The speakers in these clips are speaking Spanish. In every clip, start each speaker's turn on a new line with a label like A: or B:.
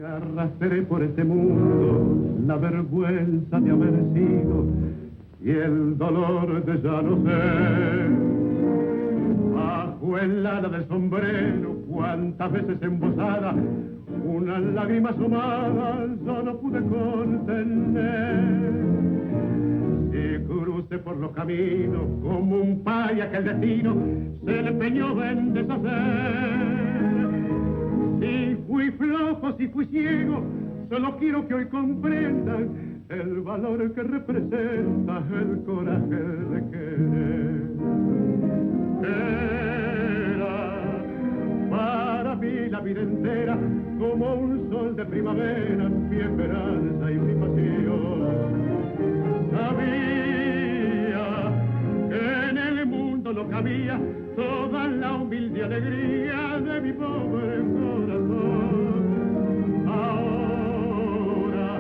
A: Arrastré por este mundo la vergüenza de haber sido y el dolor de ya no ser. Bajo el ala del sombrero, cuántas veces embosada, una lágrima asomada yo no pude contener. Si crucé por los caminos como un paya que el destino se le empeñó en deshacer. Si fui flojo, si fui ciego, solo quiero que hoy comprendan el valor que representa el coraje de querer. Era para mí la vida entera como un sol de primavera, mi esperanza y mi pasión. Sabía que en el mundo no cabía toda la humilde alegría de mi pobre corazón. Ahora,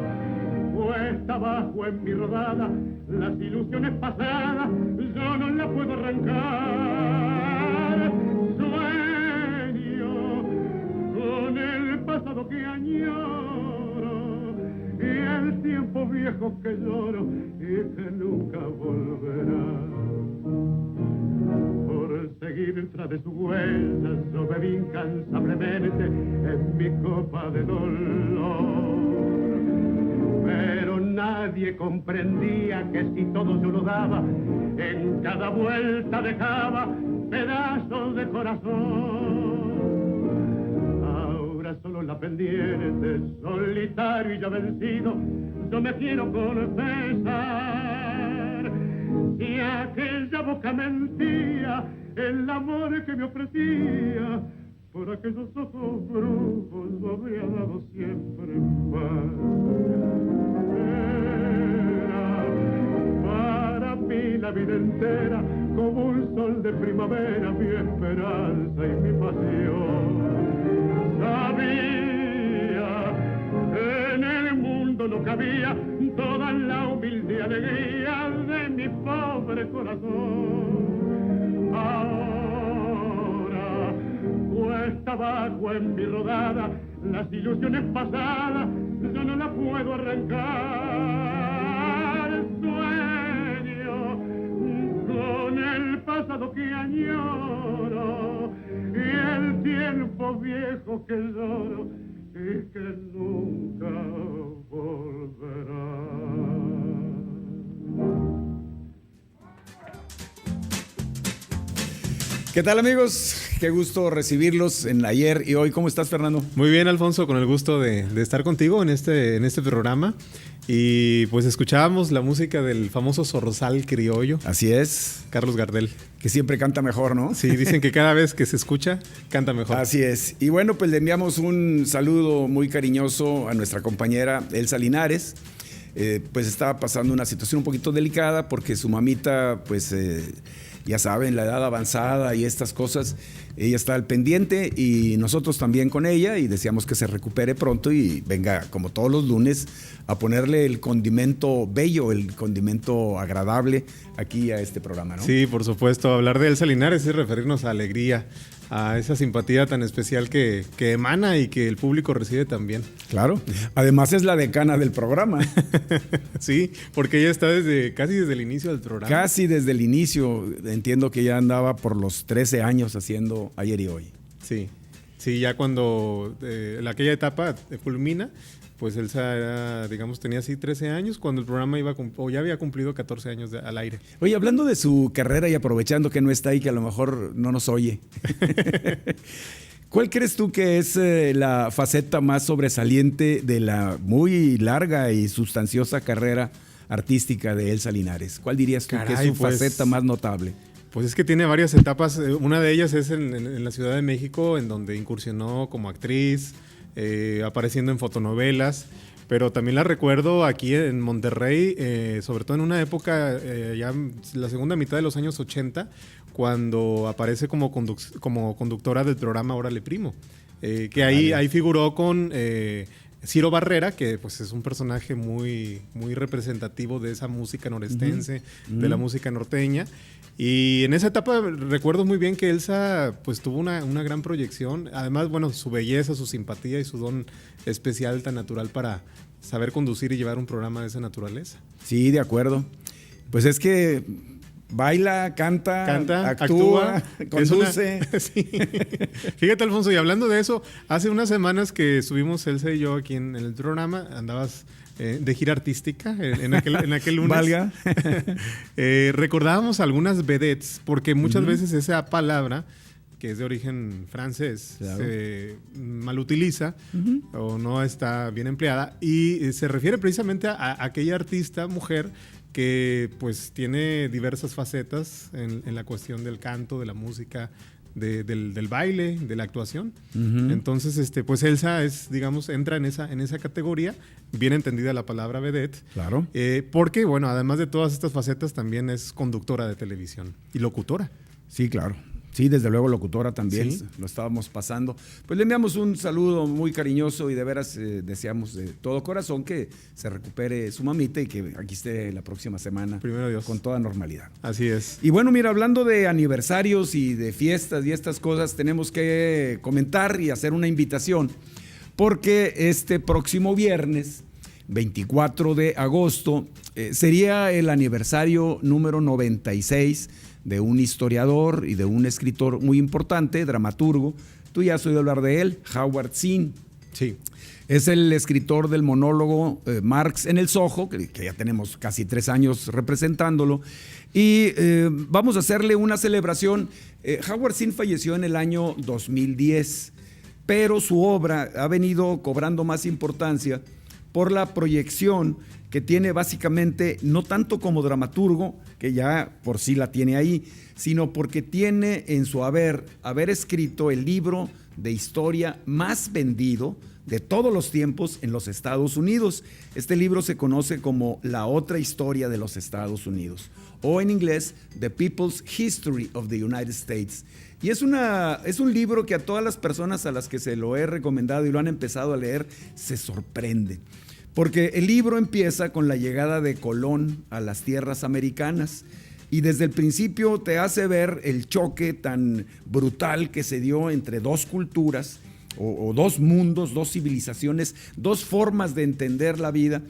A: puesta abajo en mi rodada, las ilusiones pasadas yo no las puedo arrancar. Sueño con el pasado que añoro y el tiempo viejo que lloro y que nunca volverá. Por seguir tras de su huella yo bebí incansablemente en mi copa de dolor. Pero nadie comprendía que si todo yo lo daba, en cada vuelta dejaba pedazos de corazón. Ahora solo la pendiente, solitario y ya vencido, yo me quiero confesar. Si aquella boca mentía el amor que me ofrecía, por aquellos ojos brujos lo habría dado siempre en paz. Era para mí la vida entera como un sol de primavera, mi esperanza y mi pasión. Sabía que en el mundo no cabía toda la humilde alegría de mi pobre corazón. Ahora, cuesta abajo en mi rodada, las ilusiones pasadas yo no las puedo arrancar. Sueño con el pasado que añoro y el tiempo viejo que lloro y que nunca volverá.
B: ¿Qué tal, amigos? Qué gusto recibirlos en ayer y hoy. ¿Cómo estás, Fernando?
C: Muy bien, Alfonso, con el gusto de estar contigo en este programa. Y pues escuchábamos la música del famoso Zorzal criollo.
B: Así es.
C: Carlos Gardel.
B: Que siempre canta mejor, ¿no?
C: Sí, dicen que cada vez que se escucha, canta mejor.
B: Así es. Y bueno, pues le enviamos un saludo muy cariñoso a nuestra compañera Elsa Linares. Pues estaba pasando una situación un poquito delicada porque su mamita, pues ya saben, la edad avanzada y estas cosas, ella está al pendiente y nosotros también con ella y deseamos que se recupere pronto y venga como todos los lunes a ponerle el condimento bello, el condimento agradable aquí a este programa, ¿no?
C: Sí, por supuesto, hablar de Elsa Linares es referirnos a alegría, a esa simpatía tan especial que emana y que el público recibe también.
B: Claro, además es la decana del programa.
C: Sí, porque ella está casi desde el inicio del programa.
B: Casi desde el inicio, entiendo que ya andaba por los 13 años haciendo Ayer y Hoy.
C: Sí, sí, ya cuando aquella etapa culmina, pues Elsa era, digamos, tenía así 13 años cuando el programa o ya había cumplido 14 años al aire.
B: Oye, hablando de su carrera y aprovechando que no está ahí, que a lo mejor no nos oye. ¿Cuál crees tú que es la faceta más sobresaliente de la muy larga y sustanciosa carrera artística de Elsa Linares? ¿Cuál dirías tú que es su faceta más notable?
C: Pues es que tiene varias etapas. Una de ellas es en la Ciudad de México, en donde incursionó como actriz, apareciendo en fotonovelas, pero también la recuerdo aquí en Monterrey, sobre todo en una época, ya la segunda mitad de los años 80, cuando aparece como conductora del programa Órale Primo, que ahí figuró con Ciro Barrera, que pues es un personaje muy, muy representativo de esa música norestense, de la música norteña. Y en esa etapa recuerdo muy bien que Elsa pues tuvo una gran proyección. Además, bueno, su belleza, su simpatía y su don especial tan natural para saber conducir y llevar un programa de esa naturaleza.
B: Sí, de acuerdo. Pues es que baila, canta, actúa, conduce.
C: Sí. Fíjate, Alfonso, y hablando de eso, hace unas semanas que estuvimos Elsa y yo aquí en el programa, andabas de gira artística en aquel lunes.
B: Valga.
C: Recordábamos algunas vedettes, porque muchas veces esa palabra, que es de origen francés,
B: claro,
C: se mal utiliza o no está bien empleada, y se refiere precisamente a aquella artista mujer que pues tiene diversas facetas en la cuestión del canto, de la música, del baile, de la actuación. Entonces, pues Elsa es, digamos, entra en esa categoría, bien entendida la palabra vedette.
B: Claro.
C: Porque, bueno, además de todas estas facetas, también es conductora de televisión y locutora.
B: Sí, claro. Sí, desde luego locutora también, sí, lo estábamos pasando. Pues le enviamos un saludo muy cariñoso y de veras deseamos de todo corazón que se recupere su mamita y que aquí esté la próxima semana.
C: Primero Dios.
B: Con toda normalidad.
C: Así es.
B: Y bueno, mira, hablando de aniversarios y de fiestas y estas cosas, tenemos que comentar y hacer una invitación porque este próximo viernes, 24 de agosto, sería el aniversario número 96 de un historiador y de un escritor muy importante, dramaturgo. Tú ya has oído hablar de él, Howard Zinn.
C: Sí.
B: Es el escritor del monólogo Marx en el Soho, que ya tenemos casi 3 años representándolo. Y vamos a hacerle una celebración. Howard Zinn falleció en el año 2010, pero su obra ha venido cobrando más importancia por la proyección que tiene básicamente, no tanto como dramaturgo, que ya por sí la tiene ahí, sino porque tiene en su haber escrito el libro de historia más vendido de todos los tiempos en los Estados Unidos. Este libro se conoce como La otra historia de los Estados Unidos, o en inglés, The People's History of the United States. Y es un libro que a todas las personas a las que se lo he recomendado y lo han empezado a leer, se sorprende. Porque el libro empieza con la llegada de Colón a las tierras americanas y desde el principio te hace ver el choque tan brutal que se dio entre dos culturas o dos mundos, dos civilizaciones, dos formas de entender la vida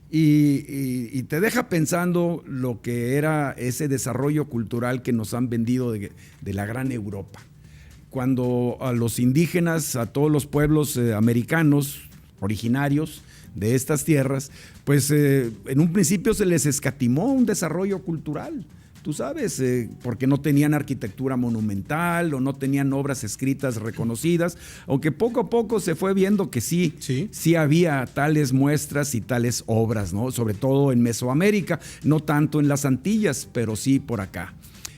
B: y te deja pensando lo que era ese desarrollo cultural que nos han vendido de la gran Europa. Cuando a los indígenas, a todos los pueblos americanos originarios de estas tierras, pues en un principio se les escatimó un desarrollo cultural, tú sabes, porque no tenían arquitectura monumental o no tenían obras escritas reconocidas, aunque poco a poco se fue viendo que sí había tales muestras y tales obras, ¿no? Sobre todo en Mesoamérica, no tanto en las Antillas, pero sí por acá.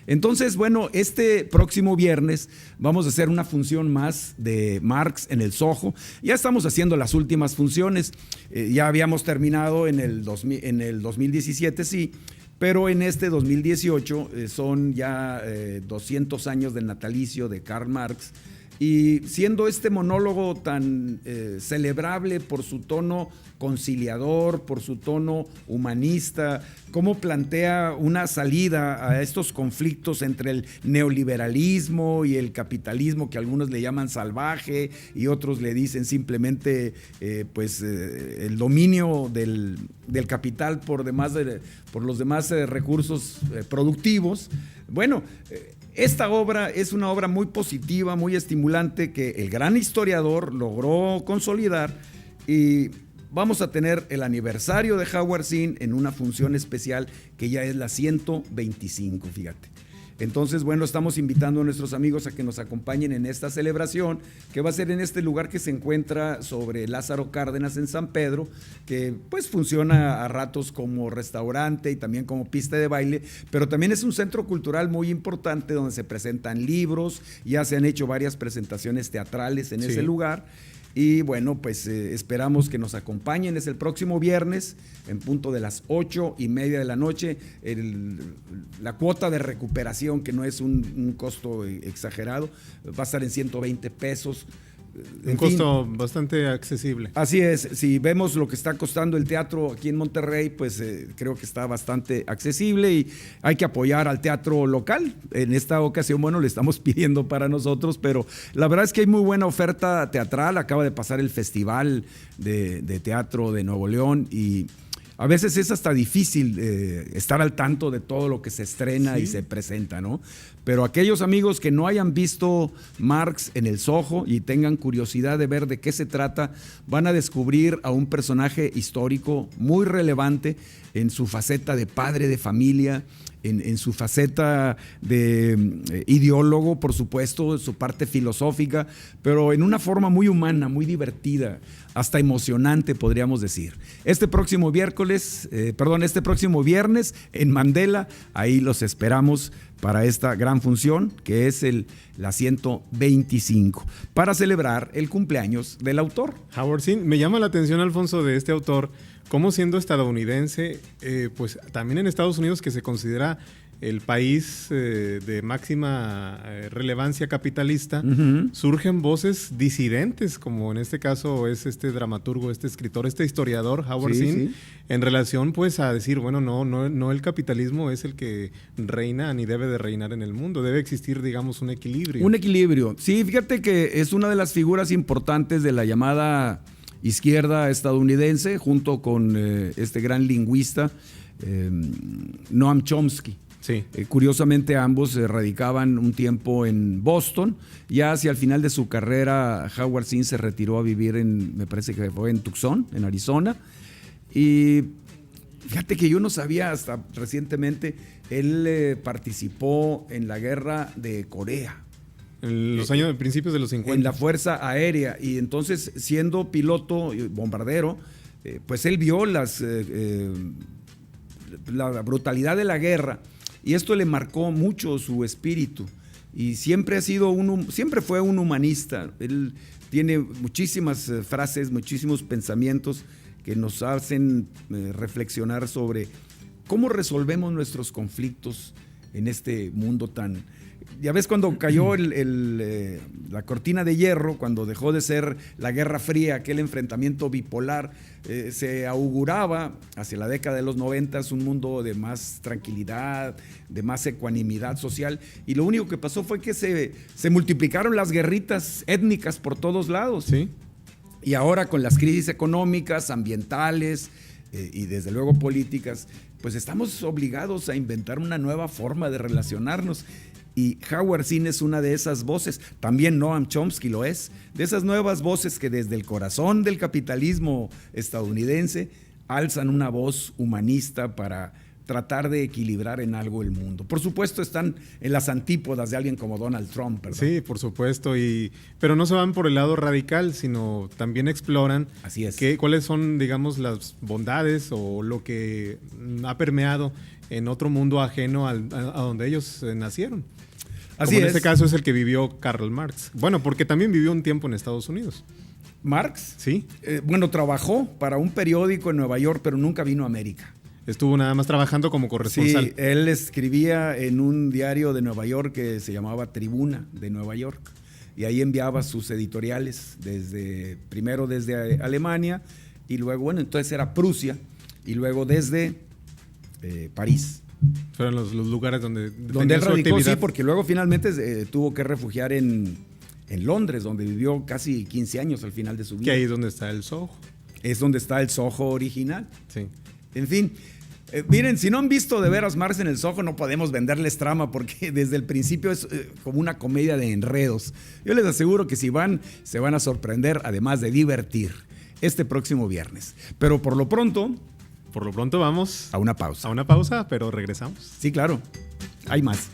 B: Entonces, bueno, este próximo viernes vamos a hacer una función más de Marx en el Soho. Ya estamos haciendo las últimas funciones. Ya habíamos terminado en el 2017, sí, pero en este 2018 son ya 200 años del natalicio de Karl Marx. Y siendo este monólogo tan celebrable por su tono conciliador, por su tono humanista, cómo plantea una salida a estos conflictos entre el neoliberalismo y el capitalismo, que algunos le llaman salvaje y otros le dicen simplemente el dominio del capital por los demás recursos productivos. Bueno, esta obra es una obra muy positiva, muy estimulante, que el gran historiador logró consolidar, y vamos a tener el aniversario de Howard Zinn en una función especial que ya es la 125, fíjate. Entonces, bueno, estamos invitando a nuestros amigos a que nos acompañen en esta celebración, que va a ser en este lugar que se encuentra sobre Lázaro Cárdenas en San Pedro, que pues funciona a ratos como restaurante y también como pista de baile, pero también es un centro cultural muy importante donde se presentan libros, ya se han hecho varias presentaciones teatrales en ese lugar. Y bueno, pues esperamos que nos acompañen. Es el próximo viernes en punto de las 8:30 de la noche. La cuota de recuperación, que no es un costo exagerado, va a estar en 120 pesos.
C: Un costo bastante accesible.
B: Así es, si vemos lo que está costando el teatro aquí en Monterrey, pues creo que está bastante accesible y hay que apoyar al teatro local. En esta ocasión, bueno, le estamos pidiendo para nosotros, pero la verdad es que hay muy buena oferta teatral. Acaba de pasar el Festival de Teatro de Nuevo León y a veces es hasta difícil estar al tanto de todo lo que se estrena y se presenta, ¿no? Pero aquellos amigos que no hayan visto Marx en el Soho y tengan curiosidad de ver de qué se trata, van a descubrir a un personaje histórico muy relevante en su faceta de padre de familia, en su faceta de ideólogo, por supuesto, en su parte filosófica, pero en una forma muy humana, muy divertida, hasta emocionante, podríamos decir. Este próximo viernes en Mandela, ahí los esperamos para esta gran función que es la 125, para celebrar el cumpleaños del autor.
C: Howard Zinn. Me llama la atención, Alfonso, de este autor, cómo siendo estadounidense, pues también en Estados Unidos, que se considera el país de máxima relevancia capitalista, surgen voces disidentes, como en este caso es este dramaturgo, este escritor, este historiador, Howard Zinn, en relación pues a decir, bueno, no el capitalismo es el que reina ni debe de reinar en el mundo, debe existir, digamos, un equilibrio.
B: Un equilibrio. Sí, fíjate que es una de las figuras importantes de la llamada izquierda estadounidense, junto con este gran lingüista Noam Chomsky.
C: Sí.
B: Curiosamente ambos radicaban un tiempo en Boston. Ya hacia el final de su carrera, Howard Zinn se retiró a vivir me parece que fue en Tucson, en Arizona. Y fíjate que yo no sabía hasta recientemente, él participó en la guerra de Corea.
C: En los años, principios de los 50.
B: En la Fuerza Aérea. Y entonces, siendo piloto y bombardero, pues él vio la brutalidad de la guerra. Y esto le marcó mucho su espíritu. Y siempre fue un humanista. Él tiene muchísimas frases, muchísimos pensamientos que nos hacen reflexionar sobre cómo resolvemos nuestros conflictos en este mundo tan... Ya ves, cuando cayó la cortina de hierro, cuando dejó de ser la Guerra Fría, aquel enfrentamiento bipolar, se auguraba hacia la década de los 90 un mundo de más tranquilidad, de más ecuanimidad social, y lo único que pasó fue que se multiplicaron las guerritas étnicas por todos lados.
C: Sí.
B: Y ahora con las crisis económicas, ambientales y desde luego políticas, pues estamos obligados a inventar una nueva forma de relacionarnos. Y Howard Zinn es una de esas voces, también Noam Chomsky lo es, de esas nuevas voces que desde el corazón del capitalismo estadounidense alzan una voz humanista para tratar de equilibrar en algo el mundo. Por supuesto están en las antípodas de alguien como Donald Trump, ¿verdad?
C: Sí, por supuesto, pero no se van por el lado radical, sino también exploran
B: Así es.
C: Cuáles son, digamos, las bondades o lo que ha permeado en otro mundo ajeno a donde ellos nacieron.
B: Así
C: Como en
B: es.
C: este caso es el que vivió Karl Marx. Bueno, porque también vivió un tiempo en Estados Unidos.
B: ¿Marx?
C: Sí.
B: Bueno, trabajó para un periódico en Nueva York, pero nunca vino a América.
C: Estuvo nada más trabajando como corresponsal.
B: Sí, él escribía en un diario de Nueva York que se llamaba Tribuna de Nueva York. Y ahí enviaba sus editoriales primero desde Alemania y luego, bueno, entonces era Prusia y luego desde París.
C: Fueron los lugares donde
B: él radicó, sí, porque luego finalmente tuvo que refugiar en Londres, donde vivió casi 15 años al final de su vida.
C: Que ahí es donde está el Soho.
B: Es donde está el Soho original.
C: Sí.
B: En fin, miren, si no han visto de veras Marx en el Soho, no podemos venderles trama porque desde el principio es como una comedia de enredos. Yo les aseguro que si van, se van a sorprender, además de divertir, este próximo viernes. Pero por lo pronto
C: vamos
B: a una pausa.
C: A una pausa, pero regresamos.
B: Sí, claro. Hay más.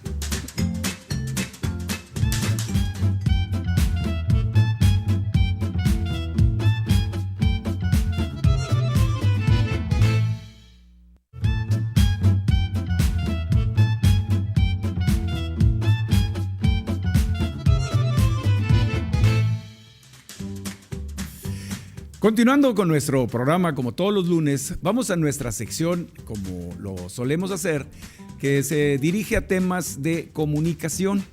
B: Continuando con nuestro programa, como todos los lunes, vamos a nuestra sección, como lo solemos hacer, que se dirige a temas de comunicación.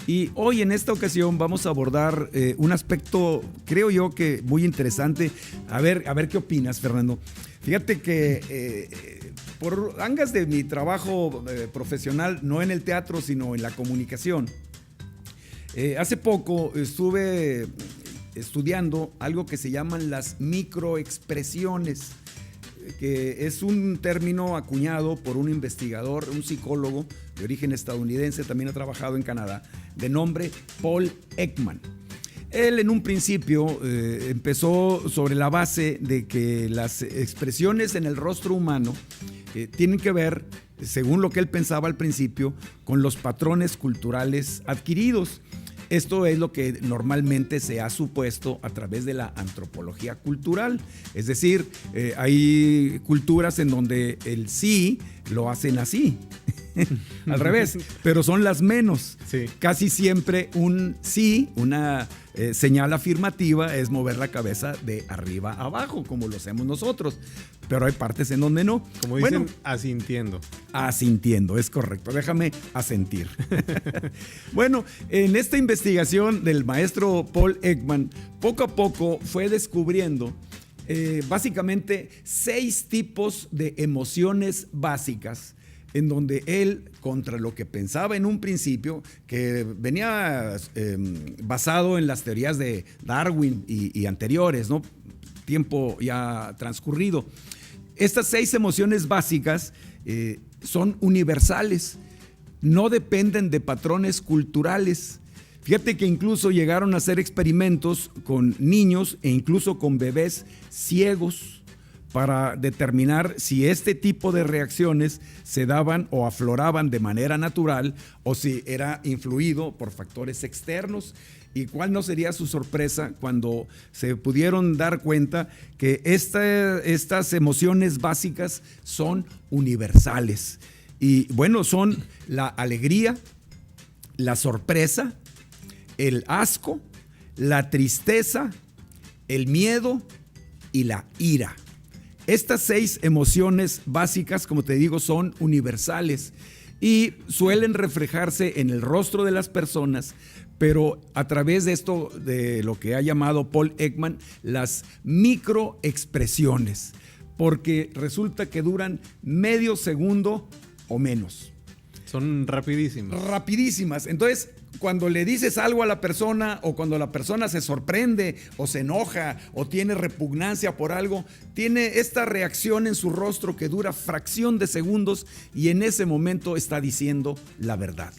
B: Y hoy en esta ocasión vamos a abordar un aspecto, creo yo que muy interesante. A ver qué opinas, Fernando. Fíjate que por angas de mi trabajo profesional, no en el teatro, sino en la comunicación, hace poco estuve estudiando algo que se llaman las microexpresiones, que es un término acuñado por un investigador, un psicólogo de origen estadounidense, también ha trabajado en Canadá, de nombre Paul Ekman. Él en un principio empezó sobre la base de que las expresiones en el rostro humano tienen que ver, según lo que él pensaba al principio, con los patrones culturales adquiridos. Esto es lo que normalmente se ha supuesto a través de la antropología cultural. Es decir, hay culturas en donde el sí lo hacen así, al revés, pero son las menos.
C: Sí.
B: Casi siempre un sí, una señal afirmativa es mover la cabeza de arriba a abajo, como lo hacemos nosotros. Pero hay partes en donde no.
C: Como dicen, asintiendo.
B: Asintiendo, es correcto. Déjame asentir. Bueno, en esta investigación del maestro Paul Ekman, poco a poco fue descubriendo básicamente 6 tipos de emociones básicas, en donde él, contra lo que pensaba en un principio, que venía basado en las teorías de Darwin y anteriores, ¿no? Tiempo ya transcurrido. Estas 6 emociones básicas son universales, no dependen de patrones culturales. Fíjate que incluso llegaron a hacer experimentos con niños e incluso con bebés ciegos para determinar si este tipo de reacciones se daban o afloraban de manera natural o si era influido por factores externos. ¿Y cuál no sería su sorpresa cuando se pudieron dar cuenta que estas emociones básicas son universales? Y bueno, son la alegría, la sorpresa, el asco, la tristeza, el miedo y la ira. Estas 6 emociones básicas, como te digo, son universales y suelen reflejarse en el rostro de las personas, pero a través de esto, de lo que ha llamado Paul Ekman, las microexpresiones, porque resulta que duran medio segundo o menos.
C: Son rapidísimas.
B: Rapidísimas. Entonces, cuando le dices algo a la persona o cuando la persona se sorprende o se enoja o tiene repugnancia por algo, tiene esta reacción en su rostro que dura fracción de segundos y en ese momento está diciendo la verdad.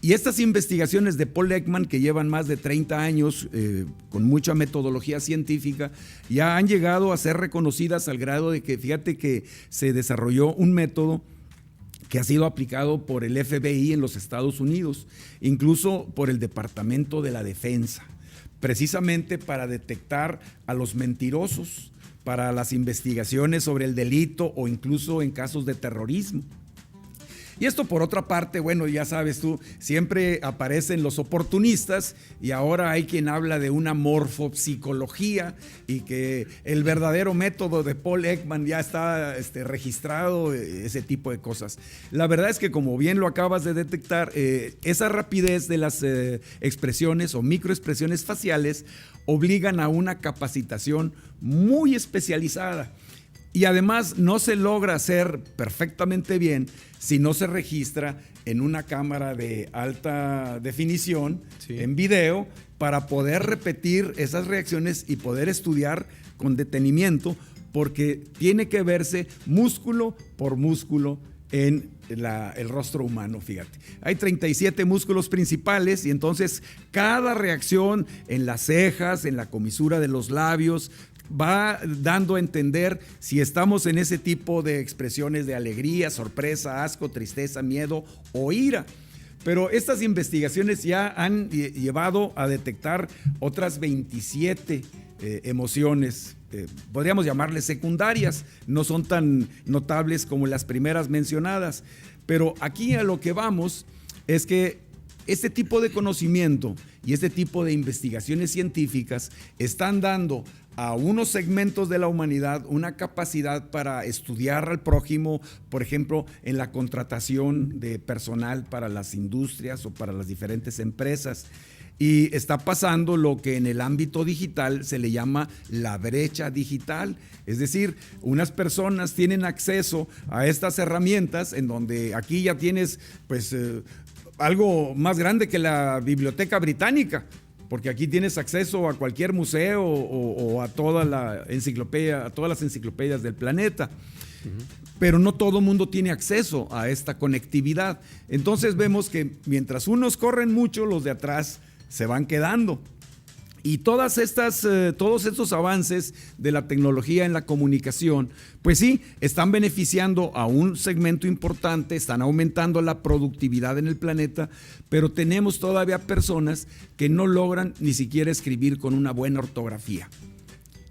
B: Y estas investigaciones de Paul Ekman, que llevan más de 30 años con mucha metodología científica, ya han llegado a ser reconocidas al grado de que, fíjate que se desarrolló un método que ha sido aplicado por el FBI en los Estados Unidos, incluso por el Departamento de la Defensa, precisamente para detectar a los mentirosos, para las investigaciones sobre el delito o incluso en casos de terrorismo. Y esto, por otra parte, bueno, ya sabes tú, siempre aparecen los oportunistas y ahora hay quien habla de una morfopsicología y que el verdadero método de Paul Ekman ya está registrado, ese tipo de cosas. La verdad es que, como bien lo acabas de detectar, esa rapidez de las expresiones o microexpresiones faciales obligan a una capacitación muy especializada. Y además no se logra hacer perfectamente bien si no se registra en una cámara de alta definición, sí, en video, para poder repetir esas reacciones y poder estudiar con detenimiento, porque tiene que verse músculo por músculo en el rostro humano, fíjate. Hay 37 músculos principales y entonces cada reacción en las cejas, en la comisura de los labios, va dando a entender si estamos en ese tipo de expresiones de alegría, sorpresa, asco, tristeza, miedo o ira. Pero estas investigaciones ya han llevado a detectar otras 27 emociones, podríamos llamarles secundarias, no son tan notables como las primeras mencionadas. Pero aquí a lo que vamos es que este tipo de conocimiento y este tipo de investigaciones científicas están dando a unos segmentos de la humanidad una capacidad para estudiar al prójimo, por ejemplo, en la contratación de personal para las industrias o para las diferentes empresas. Y está pasando lo que en el ámbito digital se le llama la brecha digital. Es decir, unas personas tienen acceso a estas herramientas en donde aquí ya tienes pues algo más grande que la Biblioteca Británica, porque aquí tienes acceso a cualquier museo o a toda la enciclopedia, a todas las enciclopedias del planeta. Pero no todo el mundo tiene acceso a esta conectividad. Entonces vemos que mientras unos corren mucho, los de atrás se van quedando. Y todos estos avances de la tecnología en la comunicación, pues sí, están beneficiando a un segmento importante, están aumentando la productividad en el planeta, pero tenemos todavía personas que no logran ni siquiera escribir con una buena ortografía,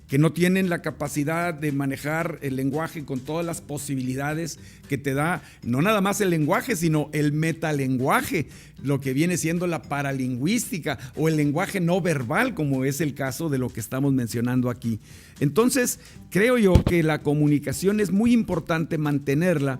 B: que no tienen la capacidad de manejar el lenguaje con todas las posibilidades que te da, no nada más el lenguaje, sino el metalenguaje, lo que viene siendo la paralingüística o el lenguaje no verbal, como es el caso de lo que estamos mencionando aquí. Entonces, creo yo que la comunicación es muy importante mantenerla,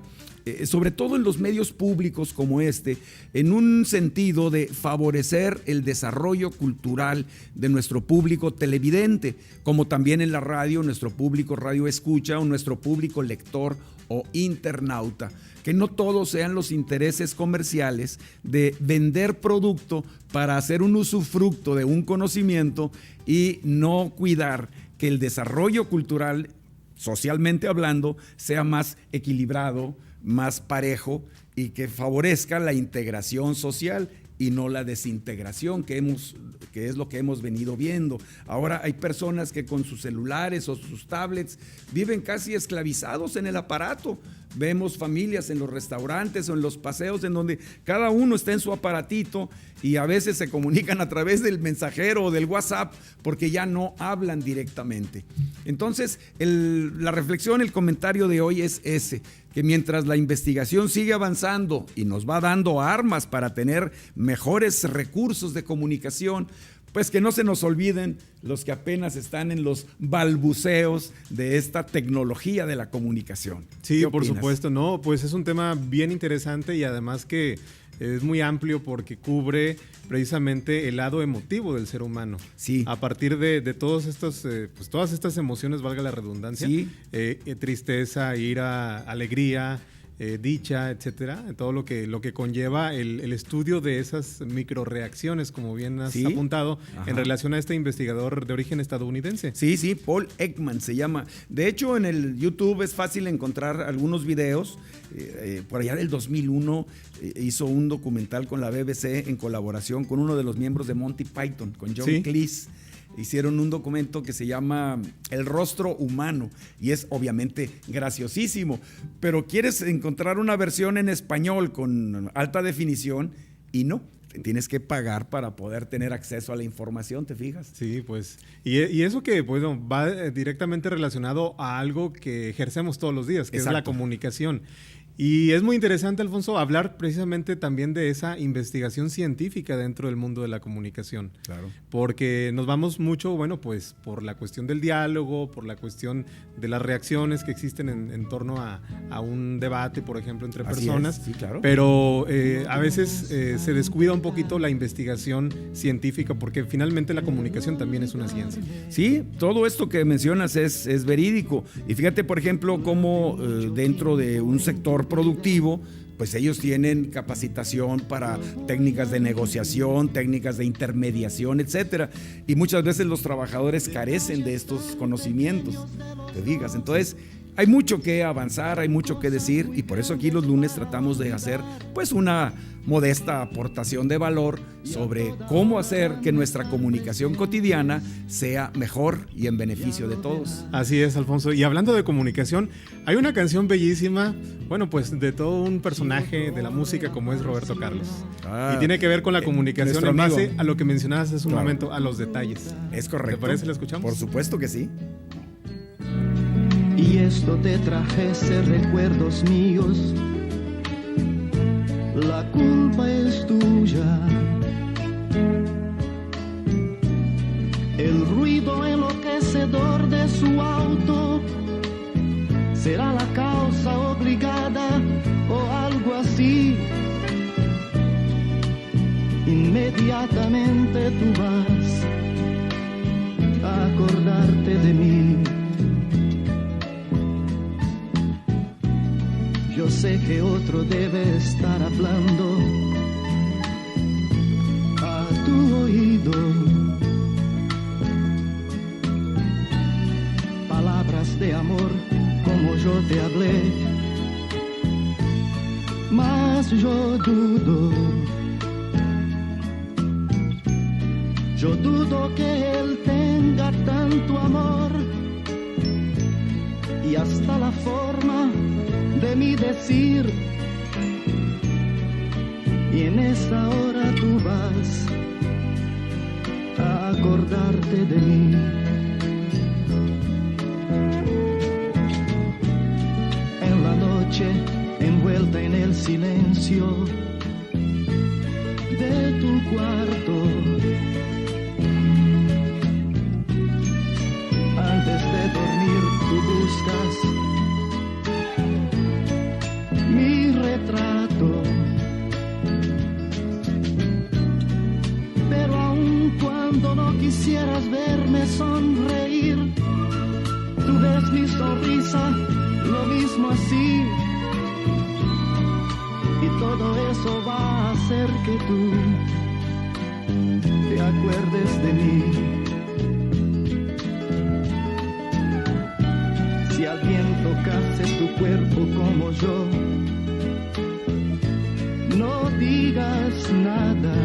B: sobre todo en los medios públicos como este, en un sentido de favorecer el desarrollo cultural de nuestro público televidente, como también en la radio, nuestro público radio escucha o nuestro público lector o internauta. Que no todos sean los intereses comerciales de vender producto para hacer un usufructo de un conocimiento y no cuidar que el desarrollo cultural, socialmente hablando, sea más equilibrado, más parejo y que favorezca la integración social y no la desintegración que es lo que hemos venido viendo. Ahora hay personas que con sus celulares o sus tablets viven casi esclavizados en el aparato. Vemos familias en los restaurantes o en los paseos en donde cada uno está en su aparatito y a veces se comunican a través del mensajero o del WhatsApp porque ya no hablan directamente. Entonces, la reflexión, el comentario de hoy es ese, que mientras la investigación sigue avanzando y nos va dando armas para tener mejores recursos de comunicación, pues que no se nos olviden los que apenas están en los balbuceos de esta tecnología de la comunicación.
C: Sí, por supuesto, no, pues es un tema bien interesante y además que es muy amplio porque cubre precisamente el lado emotivo del ser humano.
B: Sí.
C: A partir de todos estos, pues todas estas emociones, valga la redundancia,
B: sí.
C: Tristeza, ira, alegría, dicha, etcétera, todo lo que conlleva el estudio de esas microreacciones, como bien has apuntado, en relación a este investigador de origen estadounidense.
B: Sí, Paul Ekman se llama. De hecho, en el YouTube es fácil encontrar algunos videos. Por allá del 2001 hizo un documental con la BBC en colaboración con uno de los miembros de Monty Python, con John Cleese. Hicieron un documento que se llama El rostro humano y es obviamente graciosísimo, pero quieres encontrar una versión en español con alta definición y no, tienes que pagar para poder tener acceso a la información, ¿te fijas?
C: Sí, pues, y eso que bueno, va directamente relacionado a algo que ejercemos todos los días, que Exacto. es la comunicación. Y es muy interesante, Alfonso, hablar precisamente también de esa investigación científica dentro del mundo de la comunicación.
B: Claro.
C: Porque nos vamos mucho, bueno, pues por la cuestión del diálogo, por la cuestión de las reacciones que existen en torno a un debate, por ejemplo, entre personas.
B: Sí, claro.
C: Pero a veces se descuida un poquito la investigación científica porque finalmente la comunicación también es una ciencia.
B: Sí, todo esto que mencionas es verídico. Y fíjate, por ejemplo, cómo dentro de un sector productivo, pues ellos tienen capacitación para técnicas de negociación, técnicas de intermediación, etcétera. Y muchas veces los trabajadores carecen de estos conocimientos, te digas. Entonces, hay mucho que avanzar, hay mucho que decir y por eso aquí los lunes tratamos de hacer pues una modesta aportación de valor sobre cómo hacer que nuestra comunicación cotidiana sea mejor y en beneficio de todos.
C: Así es, Alfonso. Y hablando de comunicación, hay una canción bellísima, bueno, pues de todo un personaje de la música como es Roberto Carlos. Y tiene que ver con la comunicación en base a lo que mencionabas hace un momento, a los detalles.
B: Es correcto.
C: ¿Te parece? ¿La escuchamos?
B: Por supuesto que sí.
D: Y esto te trajese recuerdos míos, la culpa es tuya. su auto será la causa obligada o algo así. Inmediatamente tú vas a acordarte de mí. Yo sé que otro debe estar hablando a tu oído, palabras de amor como yo te hablé, mas yo dudo que él tenga tanto amor y hasta la forma de mi decir, y en esa hora tú vas a acordarte de mí. En la noche, envuelta en el silencio de tu cuarto, antes de dormir tú buscas mi retrato, pero aun cuando no quisieras verme sonreír, tú ves mi sonrisa lo mismo así, y todo eso va a hacer que tú te acuerdes de mí. Si alguien tocase tu cuerpo como yo, no digas nada,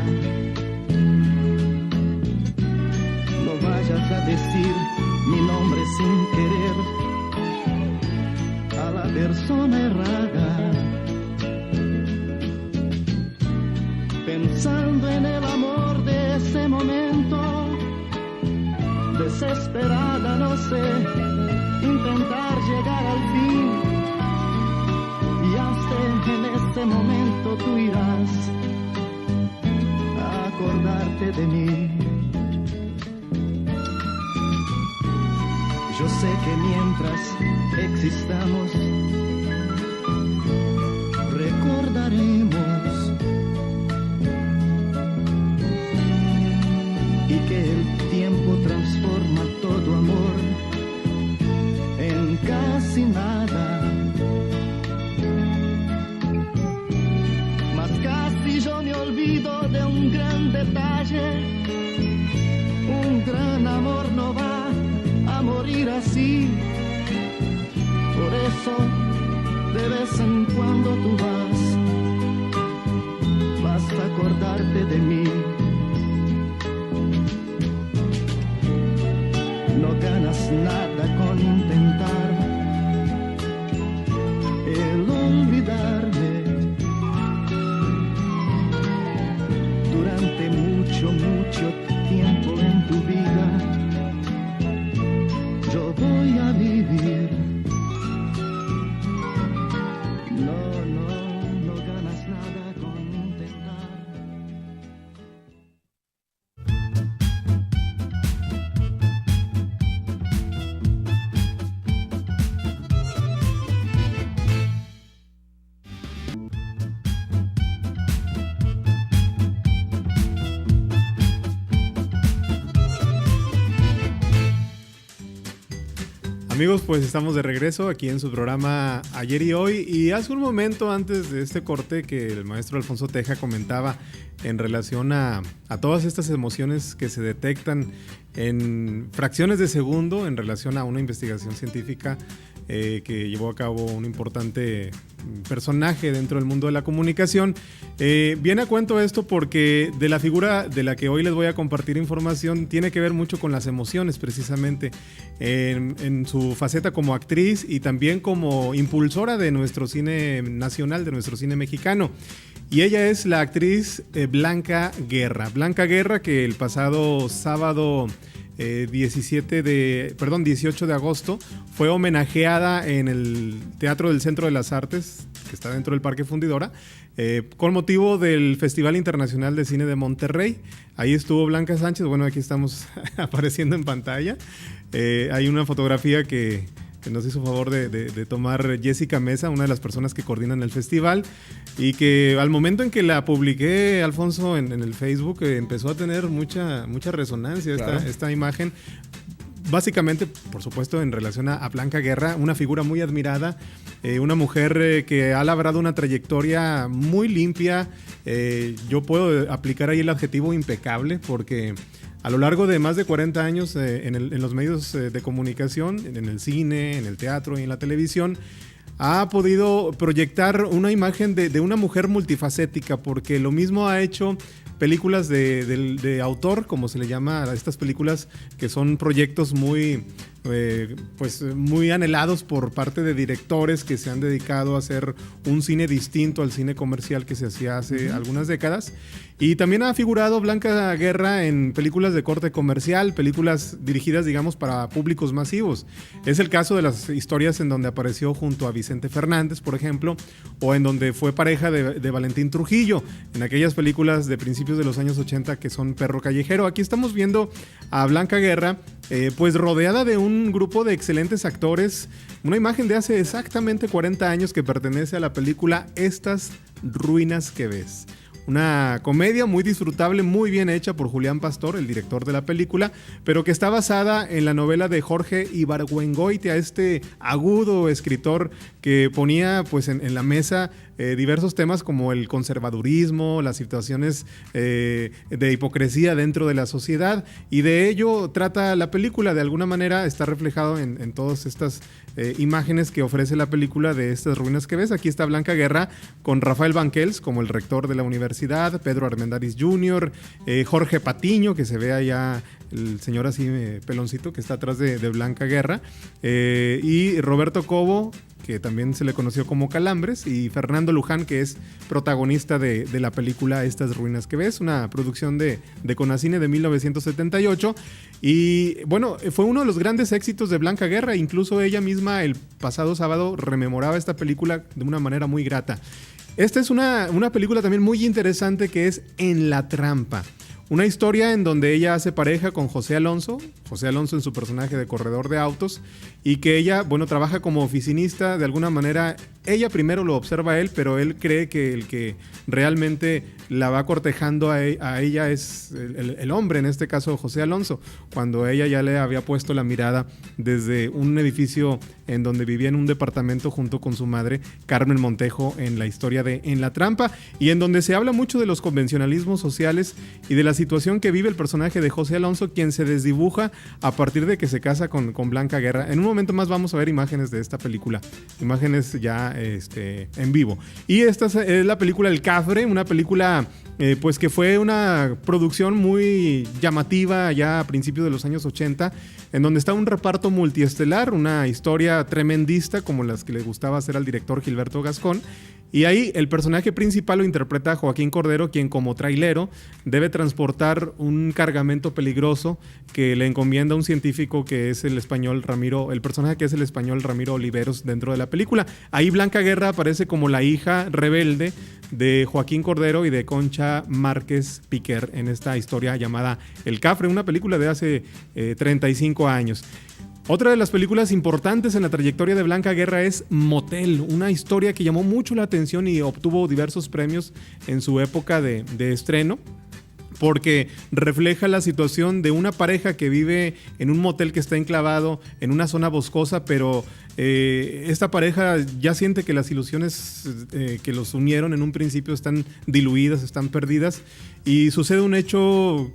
D: no vayas a decir mi nombre sin querer a la persona errada. Pensando en el amor de ese momento, desesperada, no sé, intentar llegar al fin, y hasta en este momento tú irás a acordarte de mí. Yo sé que mientras existamos recordaremos, y que el tiempo transforma todo amor en casi nada. Mas casi yo me olvido de un gran detalle. Un gran amor no va a morir así. Por eso de vez en cuando tú vas a acordarte de mí. No ganas nada con intentar el olvidarme. Durante mucho tiempo en tu vida yo voy a vivir. No ganas nada con intentar.
C: Amigos, pues estamos de regreso aquí en su programa Ayer y Hoy, y hace un momento antes de este corte que el maestro Alfonso Teja comentaba en relación a todas estas emociones que se detectan en fracciones de segundo en relación a una investigación científica que llevó a cabo un importante personaje dentro del mundo de la comunicación. Viene a cuento esto porque de la figura de la que hoy les voy a compartir información tiene que ver mucho con las emociones, precisamente en su faceta como actriz y también como impulsora de nuestro cine nacional, de nuestro cine mexicano. Y ella es la actriz Blanca Guerra. Blanca Guerra, que el pasado sábado 18 de agosto, fue homenajeada en el Teatro del Centro de las Artes, que está dentro del Parque Fundidora, con motivo del Festival Internacional de Cine de Monterrey. Ahí estuvo Blanca Sánchez, bueno, aquí estamos apareciendo en pantalla. Hay una fotografía que nos hizo favor de tomar Jessica Mesa, una de las personas que coordinan el festival, y que al momento en que la publiqué, Alfonso, en el Facebook, empezó a tener mucha resonancia. Claro. Esta imagen. Básicamente, por supuesto, en relación a Blanca Guerra, una figura muy admirada, una mujer que ha labrado una trayectoria muy limpia. Yo puedo aplicar ahí el adjetivo impecable, porque a lo largo de más de 40 años en los medios de comunicación, en el cine, en el teatro y en la televisión, ha podido proyectar una imagen de una mujer multifacética, porque lo mismo ha hecho películas de autor, como se le llama a estas películas, que son proyectos muy anhelados por parte de directores que se han dedicado a hacer un cine distinto al cine comercial que se hacía hace algunas décadas. Y también ha figurado Blanca Guerra en películas de corte comercial, películas dirigidas, digamos, para públicos masivos. Es el caso de las historias en donde apareció junto a Vicente Fernández, por ejemplo, o en donde fue pareja de Valentín Trujillo, en aquellas películas de principios de los años 80 que son Perro Callejero. Aquí estamos viendo a Blanca Guerra pues rodeada de un grupo de excelentes actores, una imagen de hace exactamente 40 años que pertenece a la película Estas ruinas que ves. Una comedia muy disfrutable, muy bien hecha por Julián Pastor, el director de la película, pero que está basada en la novela de Jorge Ibargüengoitia, este agudo escritor que ponía pues en la mesa diversos temas como el conservadurismo, las situaciones de hipocresía dentro de la sociedad, y de ello trata la película. De alguna manera está reflejado en todas estas imágenes que ofrece la película de Estas ruinas que ves. Aquí está Blanca Guerra con Rafael Banquels como el rector de la universidad, Pedro Armendáriz Jr., Jorge Patiño, que se ve allá, el señor así peloncito que está atrás de Blanca Guerra, y Roberto Cobo, que también se le conoció como Calambres, y Fernando Luján, que es protagonista de la película Estas ruinas que ves, una producción de Conacine de 1978. Y bueno, fue uno de los grandes éxitos de Blanca Guerra. Incluso ella misma el pasado sábado rememoraba esta película de una manera muy grata. Esta es una película también muy interesante, que es En la trampa. Una historia en donde ella hace pareja con José Alonso en su personaje de corredor de autos, y que ella, bueno, trabaja como oficinista. De alguna manera, ella primero lo observa a él, pero él cree que el que realmente la va cortejando a ella es el hombre, en este caso José Alonso, cuando ella ya le había puesto la mirada desde un edificio en donde vivía en un departamento junto con su madre, Carmen Montejo, en la historia de En la trampa, y en donde se habla mucho de los convencionalismos sociales y de la situación que vive el personaje de José Alonso, quien se desdibuja a partir de que se casa con Blanca Guerra. En un momento más vamos a ver imágenes de esta película, imágenes ya en vivo. Y esta es la película El Cafre, una película pues que fue una producción muy llamativa ya a principios de los años 80, en donde está un reparto multiestelar, una historia tremendista como las que le gustaba hacer al director Gilberto Gascón. Y ahí el personaje principal lo interpreta Joaquín Cordero, quien como trailero debe transportar un cargamento peligroso que le encomienda un científico que es el personaje que es el español Ramiro Oliveros dentro de la película. Ahí Blanca Guerra aparece como la hija rebelde de Joaquín Cordero y de Concha Márquez Piquer en esta historia llamada El Cafre, una película de hace 35 años. Otra de las películas importantes en la trayectoria de Blanca Guerra es Motel, una historia que llamó mucho la atención y obtuvo diversos premios en su época de estreno, porque refleja la situación de una pareja que vive en un motel que está enclavado en una zona boscosa, pero esta pareja ya siente que las ilusiones que los unieron en un principio están diluidas, están perdidas, y sucede un hecho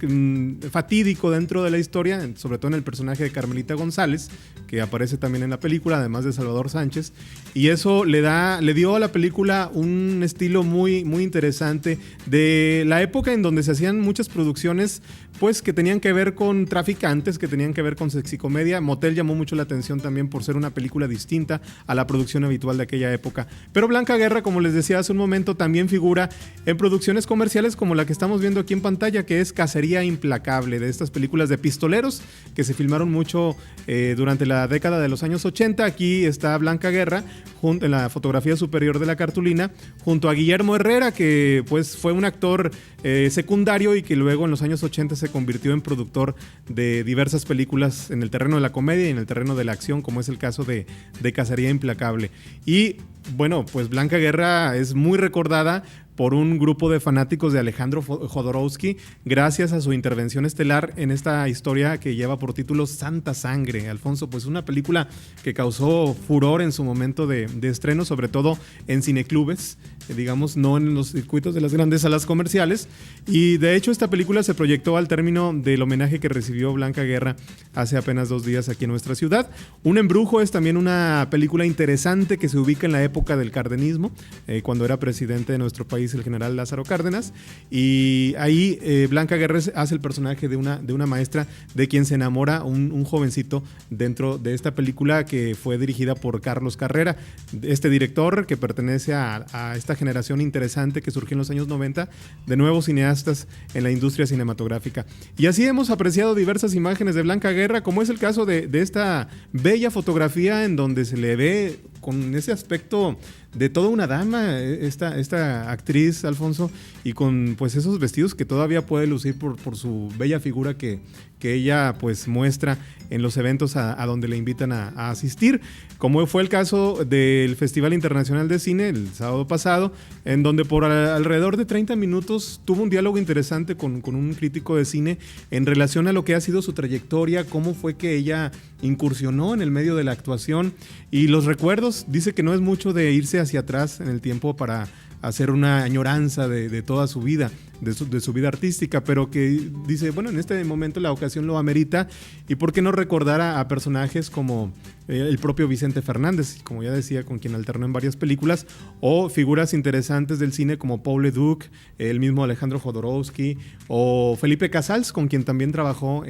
C: fatídico dentro de la historia, sobre todo en el personaje de Carmelita González, que aparece también en la película, además de Salvador Sánchez, y eso le dio a la película un estilo muy, muy interesante de la época en donde se hacían muchas producciones pues que tenían que ver con traficantes, que tenían que ver con sexicomedia. Motel llamó mucho la atención también por ser una película distinta a la producción habitual de aquella época. Pero Blanca Guerra, como les decía hace un momento, también figura en producciones comerciales como la que estamos viendo aquí en pantalla, que es Cacería Implacable, de estas películas de pistoleros que se filmaron mucho durante la década de los años 80. Aquí está Blanca Guerra en la fotografía superior de la cartulina, junto a Guillermo Herrera, que pues fue un actor secundario y que luego en los años 80 se convirtió en productor de diversas películas en el terreno de la comedia y en el terreno de la acción, como es el caso de Cacería Implacable. Y bueno, pues Blanca Guerra es muy recordada por un grupo de fanáticos de Alejandro Jodorowsky, gracias a su intervención estelar en esta historia que lleva por título Santa Sangre. Alfonso, pues una película que causó furor en su momento de estreno, sobre todo en cineclubes, digamos, no en los circuitos de las grandes salas comerciales. Y de hecho esta película se proyectó al término del homenaje que recibió Blanca Guerra hace apenas 2 días aquí en nuestra ciudad. Un embrujo es también una película interesante que se ubica en la época del cardenismo, cuando era presidente de nuestro país el general Lázaro Cárdenas, y ahí Blanca Guerra hace el personaje de una maestra de quien se enamora un jovencito dentro de esta película, que fue dirigida por Carlos Carrera, este director que pertenece a esta generación interesante que surgió en los años 90 de nuevos cineastas en la industria cinematográfica. Y así hemos apreciado diversas imágenes de Blanca Guerra, como es el caso de esta bella fotografía en donde se le ve con ese aspecto de toda una dama, esta actriz, Alfonso, y con pues esos vestidos que todavía puede lucir por su bella figura que ella pues muestra en los eventos a donde le invitan a asistir, como fue el caso del Festival Internacional de Cine el sábado pasado, en donde por alrededor de 30 minutos tuvo un diálogo interesante con un crítico de cine en relación a lo que ha sido su trayectoria, cómo fue que ella incursionó en el medio de la actuación y los recuerdos. Dice que no es mucho de irse hacia atrás en el tiempo para hacer una añoranza de toda su vida, de su vida artística, pero que dice, bueno, en este momento la ocasión lo amerita, y por qué no recordar a personajes como el propio Vicente Fernández, como ya decía, con quien alternó en varias películas, o figuras interesantes del cine como Paul Leduc, el mismo Alejandro Jodorowsky, o Felipe Casals, con quien también trabajó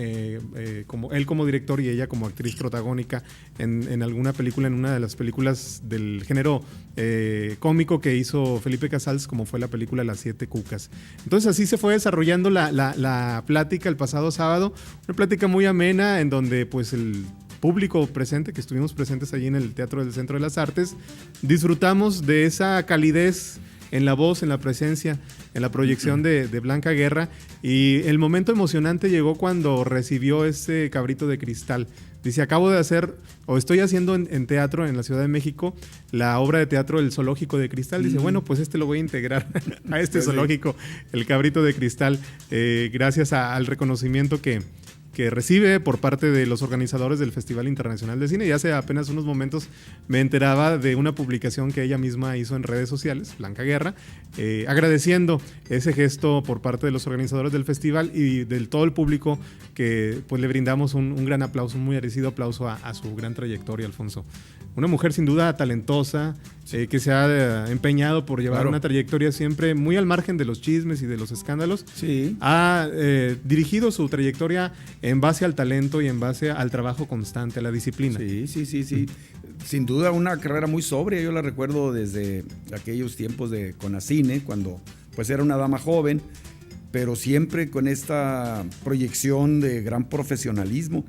C: como director y ella como actriz protagónica en alguna película, en una de las películas del género cómico que hizo Felipe Casals, como fue la película Las Siete Cucas. Entonces así se fue desarrollando la plática el pasado sábado, una plática muy amena en donde pues el público presente, que estuvimos presentes allí en el Teatro del Centro de las Artes, disfrutamos de esa calidez en la voz, en la presencia, en la proyección de Blanca Guerra, y el momento emocionante llegó cuando recibió ese cabrito de cristal. Dice, estoy haciendo en teatro en la Ciudad de México la obra de teatro El Zoológico de Cristal. Dice, bueno, pues lo voy a integrar a este zoológico, el cabrito de cristal, gracias al reconocimiento que recibe por parte de los organizadores del Festival Internacional de Cine. Y hace apenas unos momentos me enteraba de una publicación que ella misma hizo en redes sociales, Blanca Guerra, agradeciendo ese gesto por parte de los organizadores del festival y del todo el público, que pues le brindamos un gran aplauso, un muy merecido aplauso a su gran trayectoria, Alfonso. Una mujer sin duda talentosa, que se ha empeñado por llevar una trayectoria siempre muy al margen de los chismes y de los escándalos.
B: Sí.
C: Ha dirigido su trayectoria en base al talento y en base al trabajo constante, a la disciplina.
B: Sí. Sin duda una carrera muy sobria. Yo la recuerdo desde aquellos tiempos de Conacine, cuando pues era una dama joven, pero siempre con esta proyección de gran profesionalismo.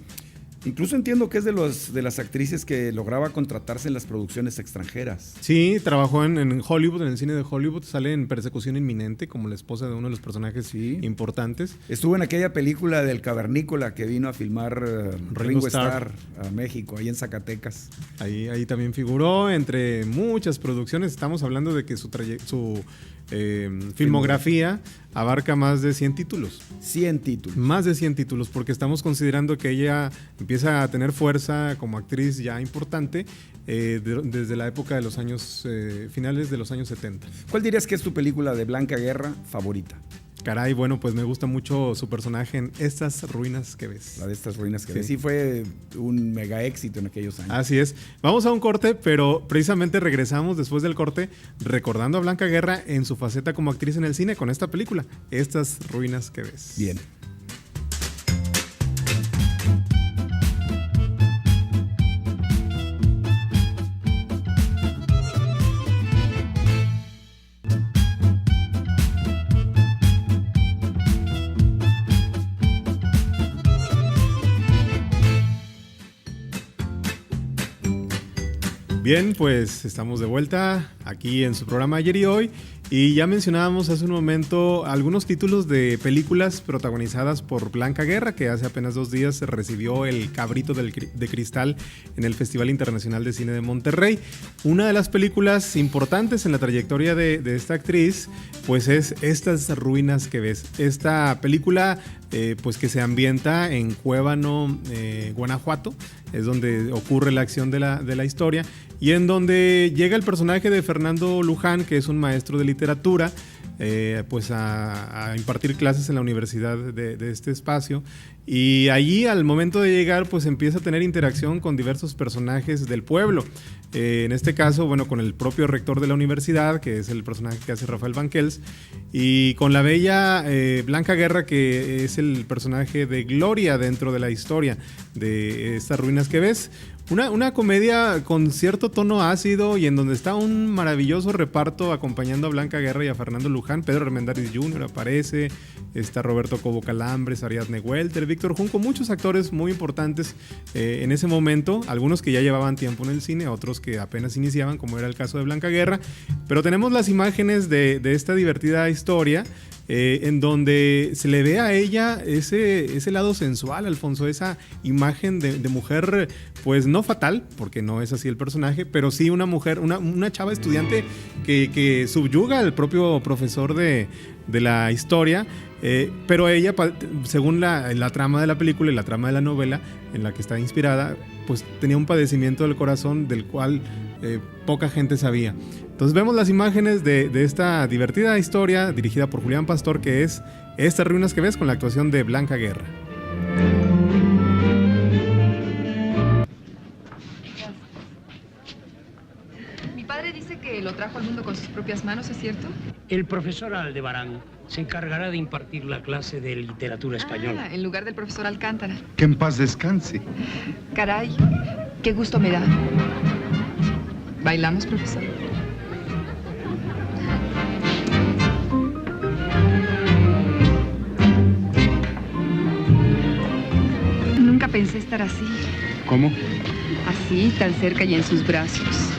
B: Incluso entiendo que es de las actrices que lograba contratarse en las producciones extranjeras.
C: Sí, trabajó en Hollywood, en el cine de Hollywood. Sale en Persecución Inminente como la esposa de uno de los personajes importantes.
B: Estuvo en aquella película del Cavernícola que vino a filmar Ringo Starr a México, ahí en Zacatecas.
C: Ahí también figuró entre muchas producciones. Estamos hablando de que su filmografía abarca más de 100 títulos.
B: 100 títulos.
C: Más de 100 títulos, porque estamos considerando que ella empieza a tener fuerza como actriz ya importante desde la época de los años, finales de los años 70.
B: ¿Cuál dirías que es tu película de Blanca Guerra favorita?
C: Caray, bueno, pues me gusta mucho su personaje en Estas Ruinas que Ves.
B: La de Estas Ruinas que Ves. Sí, fue un mega éxito en aquellos años.
C: Así es. Vamos a un corte, pero precisamente regresamos después del corte recordando a Blanca Guerra en su faceta como actriz en el cine con esta película, Estas Ruinas que Ves.
B: Bien.
C: Bien, pues estamos de vuelta aquí en su programa Ayer y Hoy, y ya mencionábamos hace un momento algunos títulos de películas protagonizadas por Blanca Guerra, que hace apenas 2 días recibió el Cabrito de Cristal en el Festival Internacional de Cine de Monterrey. Una de las películas importantes en la trayectoria de esta actriz, pues es Estas ruinas que ves. Esta película, pues que se ambienta en Cuébano, Guanajuato, es donde ocurre la acción de la historia, y en donde llega el personaje de Fernando Luján, que es un maestro de literatura, pues a impartir clases en la universidad de este espacio, y allí al momento de llegar pues empieza a tener interacción con diversos personajes del pueblo, en este caso bueno con el propio rector de la universidad, que es el personaje que hace Rafael Banquels, y con la bella Blanca Guerra, que es el personaje de Gloria dentro de la historia de Estas ruinas que ves. Una comedia con cierto tono ácido y en donde está un maravilloso reparto acompañando a Blanca Guerra y a Fernando Luján. Pedro Armendáriz Jr. aparece, está Roberto Cobo Calambres, Ariadne Welter, Víctor Junco, muchos actores muy importantes en ese momento, algunos que ya llevaban tiempo en el cine, otros que apenas iniciaban, como era el caso de Blanca Guerra. Pero tenemos las imágenes de esta divertida historia, en donde se le ve a ella ese lado sensual, Alfonso, esa imagen de mujer, pues no fatal, porque no es así el personaje, pero sí una mujer, una chava estudiante que subyuga al propio profesor de la historia, pero ella, según la trama de la película y la trama de la novela en la que está inspirada, pues tenía un padecimiento del corazón del cual poca gente sabía. Entonces vemos las imágenes de esta divertida historia dirigida por Julián Pastor, que es Estas ruinas que ves, con la actuación de Blanca Guerra.
E: Mi padre dice que lo trajo al mundo con sus propias manos, ¿es cierto?
F: El profesor Aldebarán se encargará de impartir la clase de literatura española.
E: En lugar del profesor Alcántara.
G: Que en paz descanse.
E: Caray, qué gusto me da. ¿Bailamos, profesor? Nunca pensé estar así.
G: ¿Cómo?
E: Así, tan cerca y en sus brazos.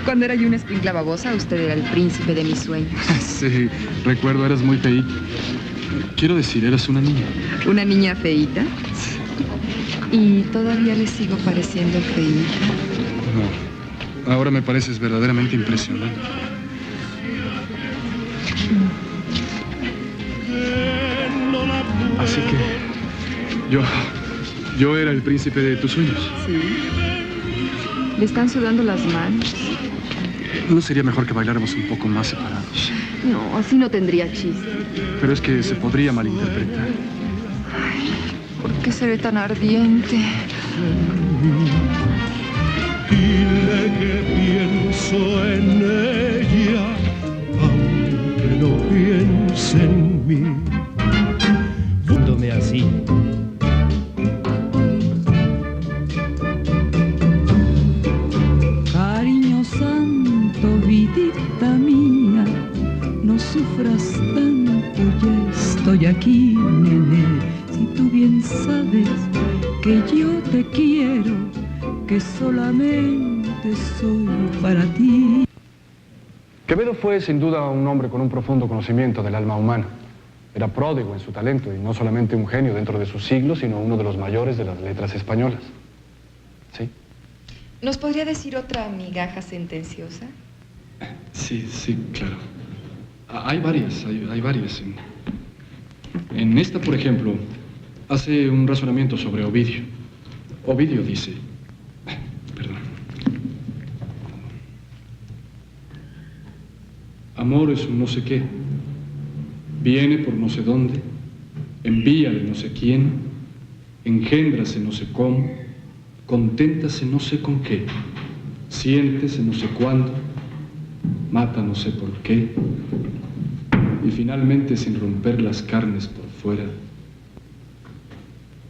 E: Cuando era yo una escuincla babosa, usted era el príncipe de mis sueños.
G: Sí, recuerdo, eras muy feíta. Quiero decir, eras una niña.
E: ¿Una niña feíta? Y todavía le sigo pareciendo feíta.
G: No, ahora me pareces verdaderamente impresionante. Así que yo era el príncipe de tus sueños.
E: Sí. Le están sudando las manos.
G: ¿No sería mejor que bailáramos un poco más separados?
E: No, así no tendría chiste.
G: Pero es que se podría malinterpretar.
E: Ay, ¿por qué seré tan ardiente?
A: Dile que pienso en ella, aunque no piense en mí.
F: Dándome así.
H: Cariño santo, vidita mía, no sufras tanto, ya estoy aquí, nene. Si tú bien sabes que yo te quiero, que solamente soy para ti.
I: Quevedo fue sin duda un hombre con un profundo conocimiento del alma humana. Era pródigo en su talento y no solamente un genio dentro de su siglo, sino uno de los mayores de las letras españolas. ¿Sí?
E: ¿Nos podría decir otra migaja sentenciosa?
G: Sí, claro. Hay varias. En esta, por ejemplo, hace un razonamiento sobre Ovidio. Ovidio dice... Perdón. Amor es un no sé qué. Viene por no sé dónde, envía de no sé quién, engéndrase no sé cómo, conténtase no sé con qué, siéntese no sé cuándo, mata no sé por qué, y finalmente, sin romper las carnes por fuera,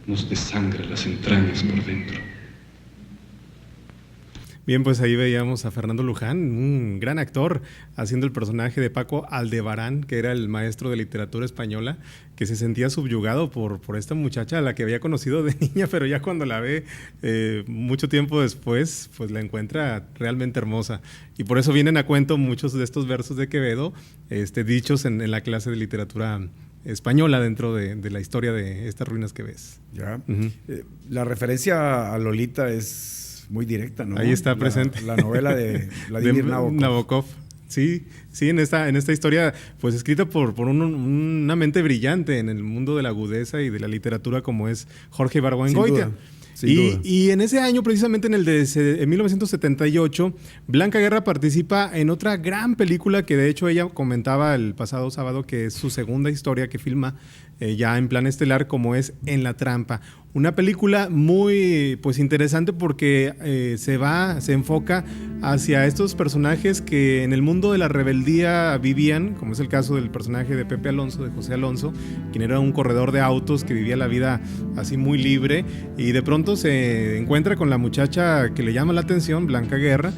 G: nos desangra las entrañas por dentro.
C: Bien, pues ahí veíamos a Fernando Luján, un gran actor, haciendo el personaje de Paco Aldebarán, que era el maestro de literatura española, que se sentía subyugado por esta muchacha a la que había conocido de niña, pero ya cuando la ve mucho tiempo después, pues la encuentra realmente hermosa. Y por eso vienen a cuento muchos de estos versos de Quevedo, dichos en la clase de literatura española dentro de la historia de estas ruinas que ves.
B: Ya. La referencia a Lolita es muy directa, ¿no?
C: Ahí está presente.
B: La novela de Vladimir
C: Nabokov. Sí, en esta historia, pues escrita por una mente brillante en el mundo de la agudeza y de la literatura como es Jorge Ibargüengoitia.
B: Sin duda.
C: Y en ese año, precisamente en 1978, Blanca Guerra participa en otra gran película que de hecho ella comentaba el pasado sábado que es su segunda historia que filma ya en plan estelar, como es En la trampa. Una película muy pues interesante porque se enfoca hacia estos personajes que en el mundo de la rebeldía vivían, como es el caso del personaje de Pepe Alonso, de José Alonso, quien era un corredor de autos que vivía la vida así muy libre y de pronto se encuentra con la muchacha que le llama la atención, Blanca Guerra,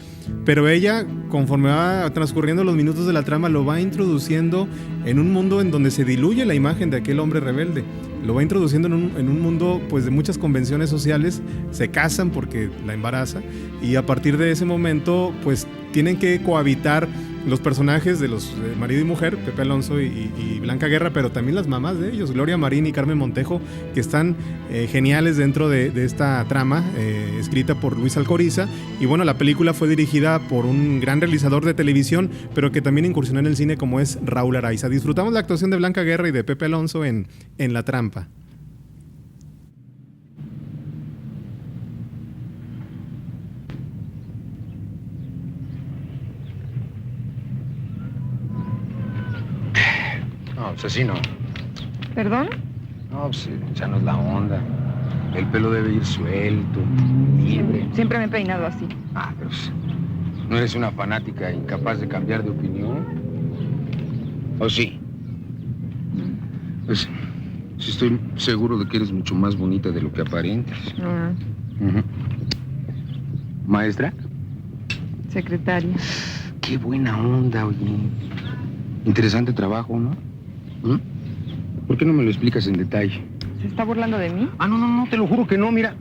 C: pero ella, conforme va transcurriendo los minutos de la trama, lo va introduciendo en un mundo en donde se diluye la imagen de aquel hombre rebelde. Lo va introduciendo en un mundo pues de muchas convenciones sociales, se casan porque la embaraza y a partir de ese momento pues tienen que cohabitar los personajes de los marido y mujer, Pepe Alonso y Blanca Guerra, pero también las mamás de ellos, Gloria Marín y Carmen Montejo, que están geniales dentro de esta trama escrita por Luis Alcoriza. Y bueno, la película fue dirigida por un gran realizador de televisión, pero que también incursionó en el cine como es Raúl Araiza. Disfrutamos la actuación de Blanca Guerra y de Pepe Alonso en La trampa.
J: No, pues así no.
E: ¿Perdón?
J: No, pues ya no es la onda. El pelo debe ir suelto, libre.
E: Siempre me he peinado así.
J: Ah, pero pues, ¿no eres una fanática incapaz de cambiar de opinión? ¿O sí? Pues, sí estoy seguro de que eres mucho más bonita de lo que aparentas. ¿Maestra?
E: Secretaria.
J: Qué buena onda, oye. Interesante trabajo, ¿no? ¿Por qué no me lo explicas en detalle?
E: ¿Se está burlando de mí?
J: Ah, no, te lo juro que no, mira.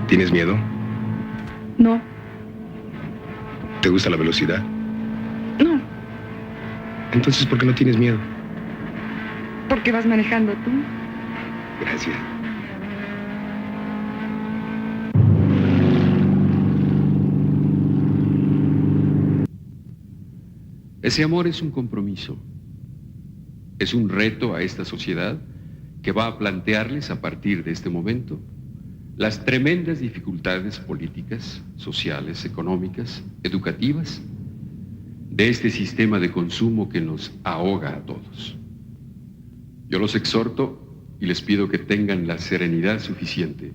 J: ¿Tienes miedo?
E: No.
J: ¿Te gusta la velocidad?
E: No.
J: Entonces, ¿por qué no tienes miedo?
E: ¿Por qué vas manejando tú?
J: Gracias.
K: Ese amor es un compromiso. Es un reto a esta sociedad que va a plantearles a partir de este momento las tremendas dificultades políticas, sociales, económicas, educativas de este sistema de consumo que nos ahoga a todos. Yo los exhorto y les pido que tengan la serenidad suficiente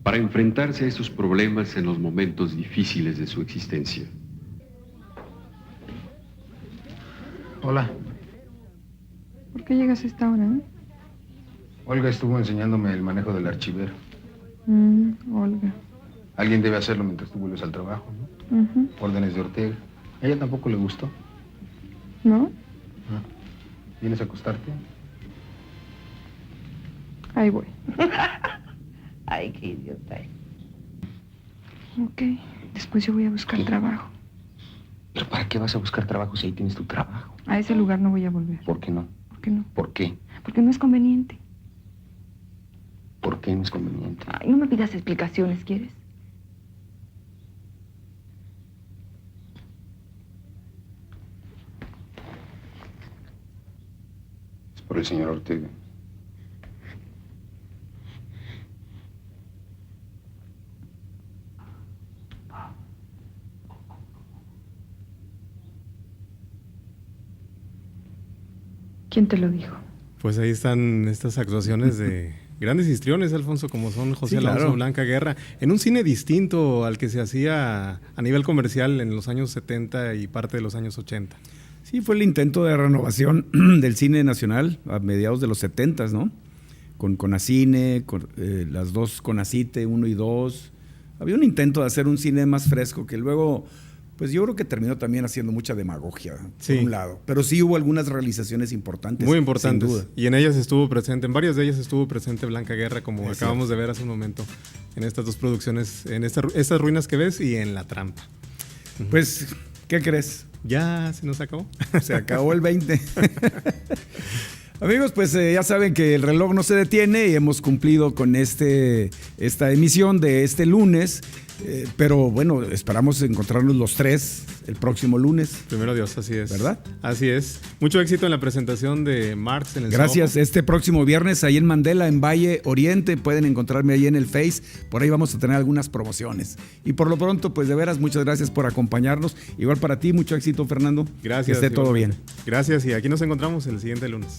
K: para enfrentarse a estos problemas en los momentos difíciles de su existencia.
J: Hola.
E: ¿Por qué llegas a esta hora,
J: Olga estuvo enseñándome el manejo del archivero.
E: Olga.
J: Alguien debe hacerlo mientras tú vuelves al trabajo, ¿no? Órdenes de Ortega. ¿A ella tampoco le gustó?
E: ¿No?
J: ¿Vienes a acostarte?
E: Ahí voy.
L: Ay, qué idiota.
E: Ok, después yo voy a buscar trabajo.
J: ¿Pero para qué vas a buscar trabajo si ahí tienes tu trabajo?
E: A ese lugar no voy a volver.
J: ¿Por qué no?
E: ¿Por qué no?
J: ¿Por qué?
E: Porque no es conveniente.
J: ¿Por qué no es conveniente?
E: Ay, no me pidas explicaciones, ¿quieres?
J: Es por el señor Ortega.
E: ¿Quién te lo dijo?
C: Pues ahí están estas actuaciones de grandes histriones, Alfonso, como son José Alonso,
B: claro.
C: Blanca Guerra, en un cine distinto al que se hacía a nivel comercial en los años 70 y parte de los años 80.
B: Sí, fue el intento de renovación del cine nacional a mediados de los 70s, ¿no? Con Conacine, con, las dos Conacite, 1 y 2, había un intento de hacer un cine más fresco que luego, pues yo creo que terminó también haciendo mucha demagogia, por un lado. Pero sí hubo algunas realizaciones importantes.
C: Muy importantes.
B: Sin duda.
C: Y en ellas estuvo presente, en varias de ellas estuvo presente Blanca Guerra, como acabamos de ver hace un momento, en estas dos producciones, en estas ruinas que ves y en La Trampa.
B: Pues, ¿qué crees?
C: Ya se nos acabó.
B: Se acabó el 20. Amigos, pues ya saben que el reloj no se detiene y hemos cumplido con esta emisión de este lunes. Pero bueno, esperamos encontrarnos los tres el próximo lunes.
C: Primero Dios, así es.
B: ¿Verdad?
C: Así es. Mucho éxito en la presentación de Marx en el
B: Gracias.
C: Soho.
B: Este próximo viernes ahí en Mandela, en Valle Oriente. Pueden encontrarme ahí en el Face. Por ahí vamos a tener algunas promociones. Y por lo pronto, pues de veras, muchas gracias por acompañarnos. Igual para ti, mucho éxito, Fernando.
C: Gracias.
B: Que esté todo bien.
C: Gracias y aquí nos encontramos el siguiente lunes.